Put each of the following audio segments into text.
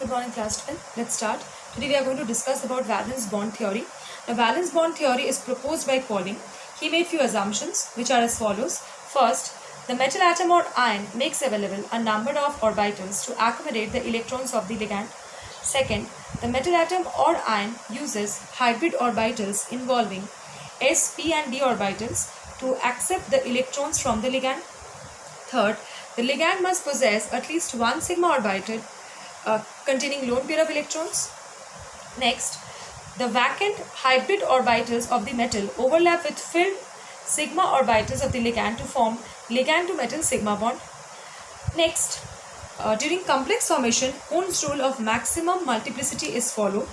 Good morning, class 12. Let's start. Today we are going to discuss about valence bond theory. Now, valence bond theory is proposed by Pauling. He made few assumptions which are as follows. First, the metal atom or ion makes available a number of orbitals to accommodate the electrons of the ligand. Second, the metal atom or ion uses hybrid orbitals involving s, p and d orbitals to accept the electrons from the ligand. Third, the ligand must possess at least one sigma orbital containing lone pair of electrons. Next, the vacant hybrid orbitals of the metal overlap with filled sigma orbitals of the ligand to form ligand to metal sigma bond. Next, during complex formation, Hund's rule of maximum multiplicity is followed.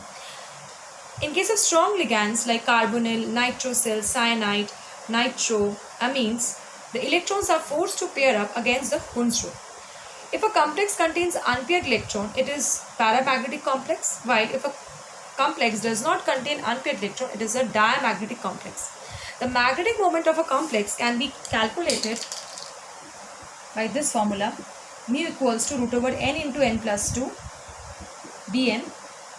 In case of strong ligands like carbonyl, nitrosyl, cyanide, nitroamines, the electrons are forced to pair up against the Hund's rule. If a complex contains unpaired electron, it is paramagnetic complex, while if a complex does not contain unpaired electron, it is a diamagnetic complex. The magnetic moment of a complex can be calculated by this formula, mu equals to root over n into n plus 2 bn,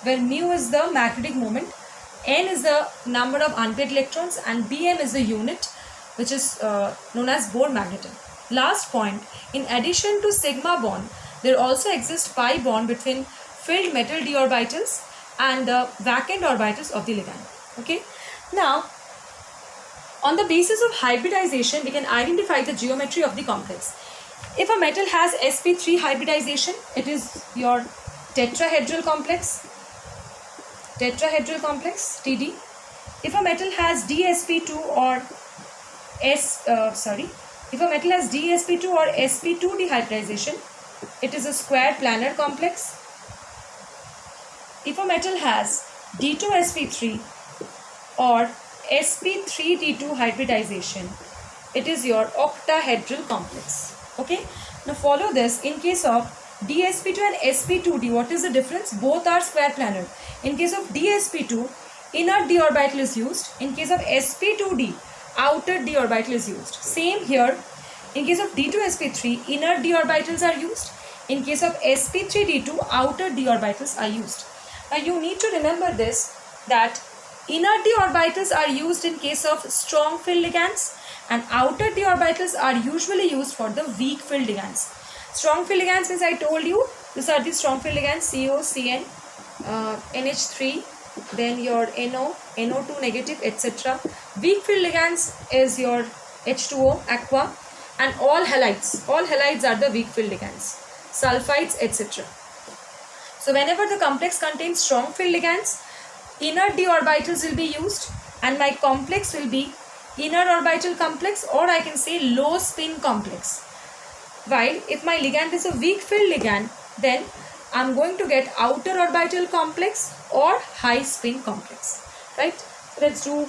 where mu is the magnetic moment, n is the number of unpaired electrons and bm is the unit which is known as Bohr magnetism. Last point, in addition to sigma bond, there also exists pi bond between filled metal d orbitals and the vacant orbitals of the ligand. Okay. Now, on the basis of hybridization, we can identify the geometry of the complex. If a metal has sp3 hybridization, it is your tetrahedral complex, TD. If a metal has dsp2 or if a metal has dsp2 or sp2d hybridization, it is a square planar complex. If a metal has d2sp3 or sp3d2 hybridization, it is your octahedral complex. Okay. Now follow this. In case of dsp2 and sp2d, what is the difference? Both are square planar. In case of dsp2, inner d orbital is used. In case of sp2d, outer d orbital is used. Same here. In case of d2sp3, inner d orbitals are used. In case of sp3d2, outer d orbitals are used. Now you need to remember this, that inner d orbitals are used in case of strong filled ligands and outer d orbitals are usually used for the weak filled ligands. Strong filled ligands means I told you, these are the strong filled ligands, CO, Cn, NH3, then your NO, NO2 negative, etc. Weak filled ligands is your H2O, aqua, and all halides. All halides are the weak filled ligands, sulfides, etc. So whenever the complex contains strong filled ligands, inner d orbitals will be used and my complex will be inner orbital complex, or I can say low spin complex. While if my ligand is a weak filled ligand, then I am going to get outer orbital complex or high spin complex. Right? So let's do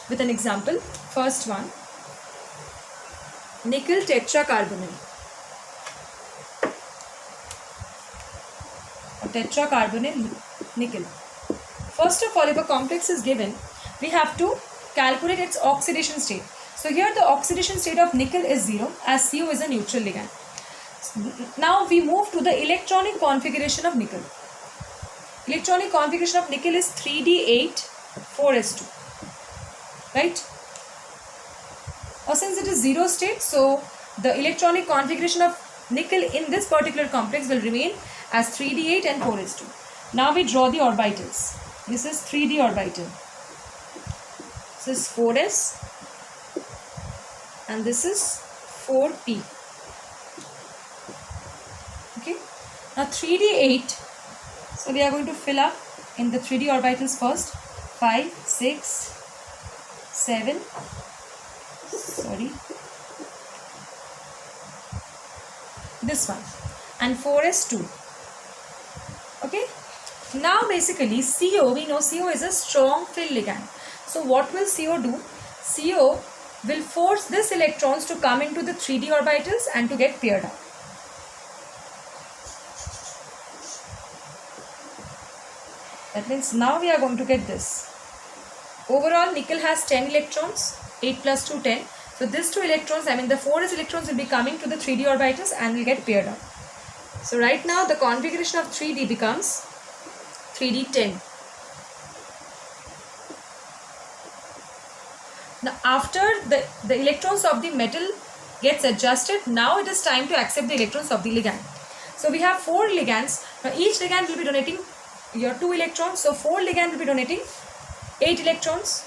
with an example. First one, nickel tetracarbonyl. Tetracarbonyl nickel. First of all, if a complex is given, we have to calculate its oxidation state. So here the oxidation state of nickel is 0 as CO is a neutral ligand. Now we move to the electronic configuration of nickel. Electronic configuration of nickel is 3d8 4s2. Right? Now since it is 0 state, so the electronic configuration of nickel in this particular complex will remain as 3d8 and 4s2. Now we draw the orbitals. This is 3d orbital. This is 4s and this is 4p. Okay. Now 3d8. So we are going to fill up in the 3d orbitals first. 5, 6, 7. This one. And 4s2. Okay. Now basically CO, we know CO is a strong filled ligand. So what will CO do? CO will force these electrons to come into the 3d orbitals and to get paired up. That means now we are going to get this. Overall nickel has 10 electrons, 8 plus 2, 10. So these 2 electrons, I mean the 4s electrons will be coming to the 3d orbitals and will get paired up. So right now the configuration of 3D becomes 3D10. Now after the electrons of the metal gets adjusted, now it is time to accept the electrons of the ligand. So we have 4 ligands. Now each ligand will be donating your 2 electrons. So 4 ligands will be donating 8 electrons.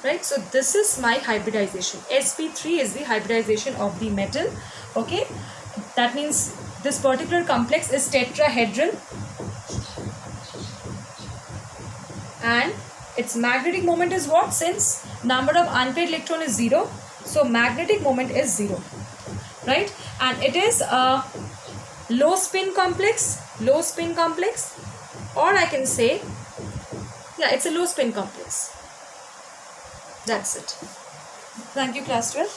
Right, so this is my hybridization. sp3 is the hybridization of the metal. Okay, that means this particular complex is tetrahedral and its magnetic moment is what? Since number of unpaired electron is 0, so magnetic moment is 0, right? And it is a low spin complex, or I can say, yeah, it's a low spin complex. That's it. Thank you, class 12.